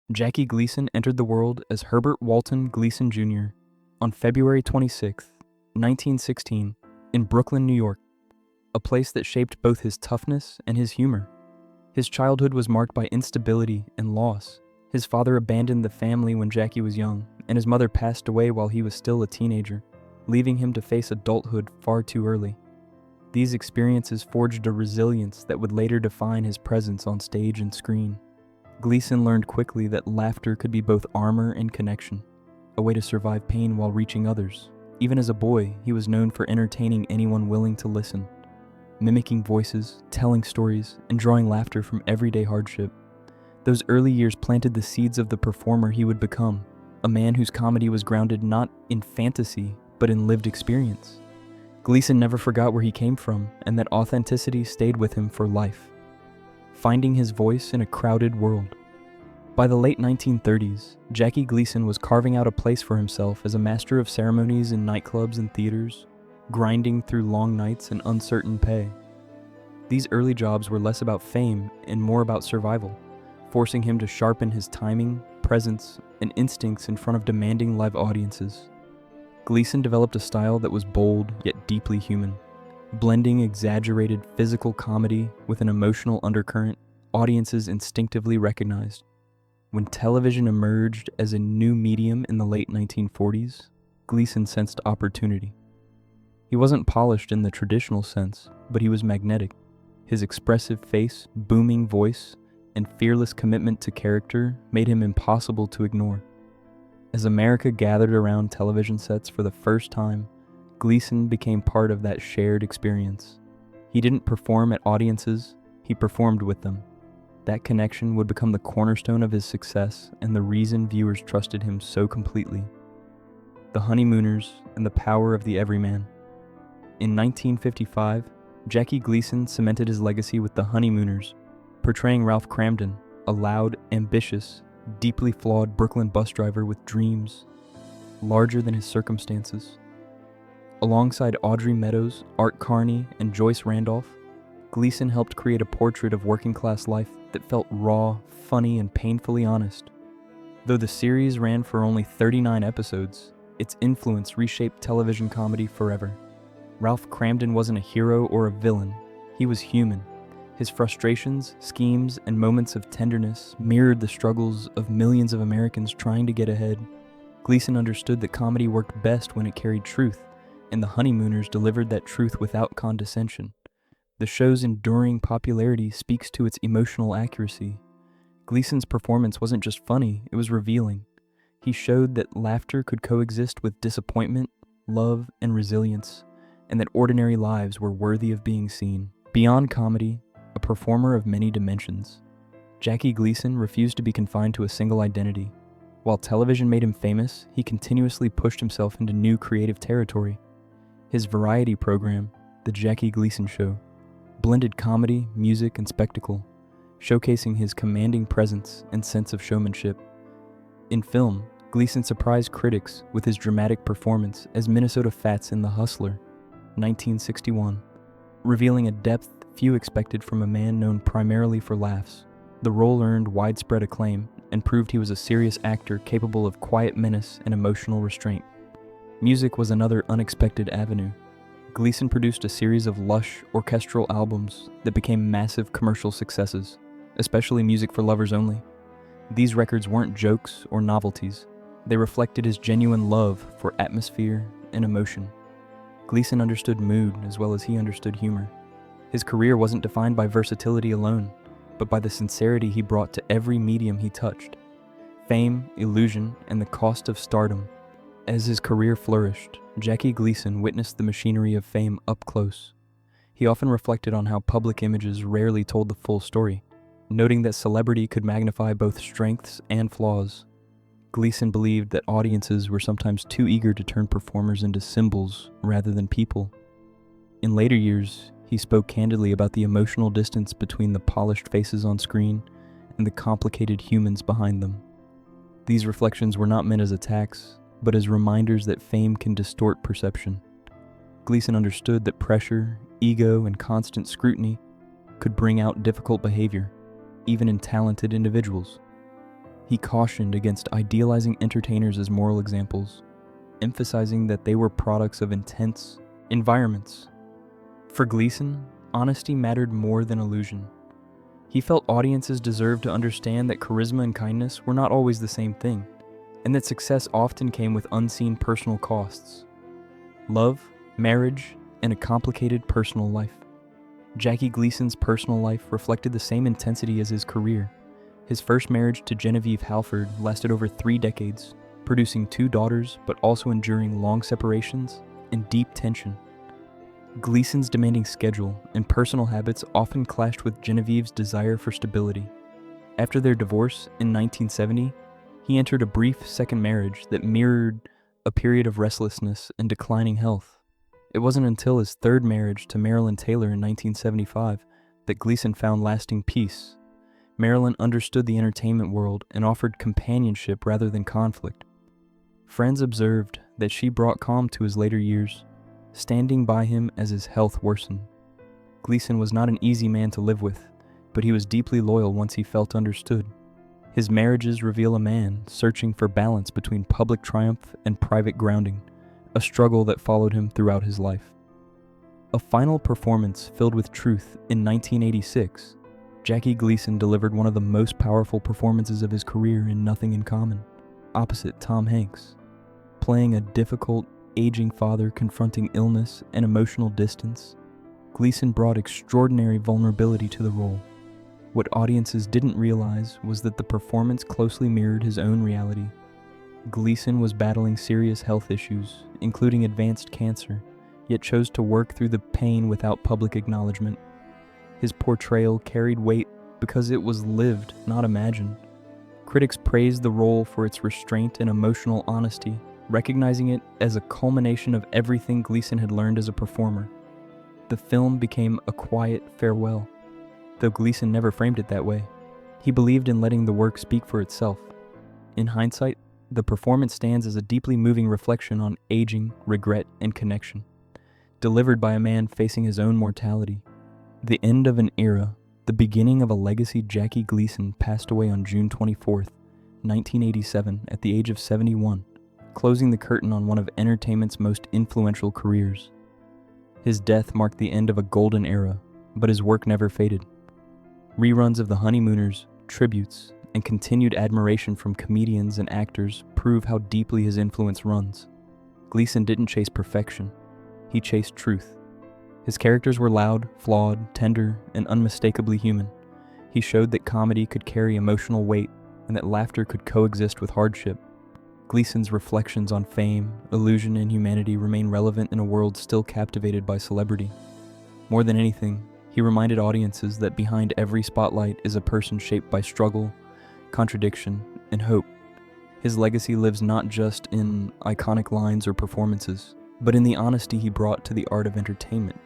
Jackie Gleason entered the world as Herbert Walton Gleason Jr. on February 26, 1916, in Brooklyn, New York, a place that shaped both his toughness and his humor. His childhood was marked by instability and loss. His father abandoned the family when Jackie was young, and his mother passed away while he was still a teenager, leaving him to face adulthood far too early. These experiences forged a resilience that would later define his presence on stage and screen. Gleason learned quickly that laughter could be both armor and connection, a way to survive pain while reaching others. Even as a boy, he was known for entertaining anyone willing to listen, mimicking voices, telling stories, and drawing laughter from everyday hardship. Those early years planted the seeds of the performer he would become, a man whose comedy was grounded not in fantasy, but in lived experience. Gleason never forgot where he came from, and that authenticity stayed with him for life, finding his voice in a crowded world. By the late 1930s, Jackie Gleason was carving out a place for himself as a master of ceremonies in nightclubs and theaters, grinding through long nights and uncertain pay. These early jobs were less about fame and more about survival, forcing him to sharpen his timing, presence, and instincts in front of demanding live audiences. Gleason developed a style that was bold yet deeply human, blending exaggerated physical comedy with an emotional undercurrent audiences instinctively recognized. When television emerged as a new medium in the late 1940s, Gleason sensed opportunity. He wasn't polished in the traditional sense, but he was magnetic. His expressive face, booming voice, and fearless commitment to character made him impossible to ignore. As America gathered around television sets for the first time, Gleason became part of that shared experience. He didn't perform at audiences, he performed with them. That connection would become the cornerstone of his success and the reason viewers trusted him so completely. The Honeymooners and the Power of the Everyman. In 1955, Jackie Gleason cemented his legacy with The Honeymooners, portraying Ralph Cramden, a loud, ambitious, deeply flawed Brooklyn bus driver with dreams larger than his circumstances. Alongside Audrey Meadows, Art Carney, and Joyce Randolph, Gleason helped create a portrait of working-class life that felt raw, funny, and painfully honest. Though the series ran for only 39 episodes, its influence reshaped television comedy forever. Ralph Cramden wasn't a hero or a villain. He was human. His frustrations, schemes, and moments of tenderness mirrored the struggles of millions of Americans trying to get ahead. Gleason understood that comedy worked best when it carried truth, and The Honeymooners delivered that truth without condescension. The show's enduring popularity speaks to its emotional accuracy. Gleason's performance wasn't just funny, it was revealing. He showed that laughter could coexist with disappointment, love, and resilience, and that ordinary lives were worthy of being seen. Beyond comedy, a performer of many dimensions, Jackie Gleason refused to be confined to a single identity. While television made him famous, he continuously pushed himself into new creative territory. His variety program, The Jackie Gleason Show, blended comedy, music, and spectacle, showcasing his commanding presence and sense of showmanship. In film, Gleason surprised critics with his dramatic performance as Minnesota Fats in The Hustler, 1961, revealing a depth few expected from a man known primarily for laughs. The role earned widespread acclaim and proved he was a serious actor capable of quiet menace and emotional restraint. Music was another unexpected avenue. Gleason produced a series of lush, orchestral albums that became massive commercial successes, especially Music for Lovers Only. These records weren't jokes or novelties. They reflected his genuine love for atmosphere and emotion. Gleason understood mood as well as he understood humor. His career wasn't defined by versatility alone, but by the sincerity he brought to every medium he touched. Fame, illusion, and the cost of stardom. As his career flourished, Jackie Gleason witnessed the machinery of fame up close. He often reflected on how public images rarely told the full story, noting that celebrity could magnify both strengths and flaws. Gleason believed that audiences were sometimes too eager to turn performers into symbols rather than people. In later years, he spoke candidly about the emotional distance between the polished faces on screen and the complicated humans behind them. These reflections were not meant as attacks, but as reminders that fame can distort perception. Gleason understood that pressure, ego, and constant scrutiny could bring out difficult behavior, even in talented individuals. He cautioned against idealizing entertainers as moral examples, emphasizing that they were products of intense environments. For Gleason, honesty mattered more than illusion. He felt audiences deserved to understand that charisma and kindness were not always the same thing, and that success often came with unseen personal costs. Love, marriage, and a complicated personal life. Jackie Gleason's personal life reflected the same intensity as his career. His first marriage to Genevieve Halford lasted over 3 decades, producing 2 daughters but also enduring long separations and deep tension. Gleason's demanding schedule and personal habits often clashed with Genevieve's desire for stability. After their divorce in 1970, he entered a brief second marriage that mirrored a period of restlessness and declining health. It wasn't until his third marriage to Marilyn Taylor in 1975 that Gleason found lasting peace. Marilyn understood the entertainment world and offered companionship rather than conflict. Friends observed that she brought calm to his later years, standing by him as his health worsened. Gleason was not an easy man to live with, but he was deeply loyal once he felt understood. His marriages reveal a man searching for balance between public triumph and private grounding, a struggle that followed him throughout his life. A final performance filled with truth in 1986, Jackie Gleason delivered one of the most powerful performances of his career in Nothing in Common, opposite Tom Hanks. Playing a difficult, aging father confronting illness and emotional distance, Gleason brought extraordinary vulnerability to the role. What audiences didn't realize was that the performance closely mirrored his own reality. Gleason was battling serious health issues, including advanced cancer, yet chose to work through the pain without public acknowledgement. His portrayal carried weight because it was lived, not imagined. Critics praised the role for its restraint and emotional honesty, recognizing it as a culmination of everything Gleason had learned as a performer. The film became a quiet farewell, though Gleason never framed it that way. He believed in letting the work speak for itself. In hindsight, the performance stands as a deeply moving reflection on aging, regret, and connection, delivered by a man facing his own mortality. The end of an era, the beginning of a legacy. Jackie Gleason passed away on June 24, 1987, at the age of 71, closing the curtain on one of entertainment's most influential careers. His death marked the end of a golden era, but his work never faded. Reruns of The Honeymooners, tributes, and continued admiration from comedians and actors prove how deeply his influence runs. Gleason didn't chase perfection, he chased truth. His characters were loud, flawed, tender, and unmistakably human. He showed that comedy could carry emotional weight and that laughter could coexist with hardship. Gleason's reflections on fame, illusion, and humanity remain relevant in a world still captivated by celebrity. More than anything, he reminded audiences that behind every spotlight is a person shaped by struggle, contradiction, and hope. His legacy lives not just in iconic lines or performances, but in the honesty he brought to the art of entertainment.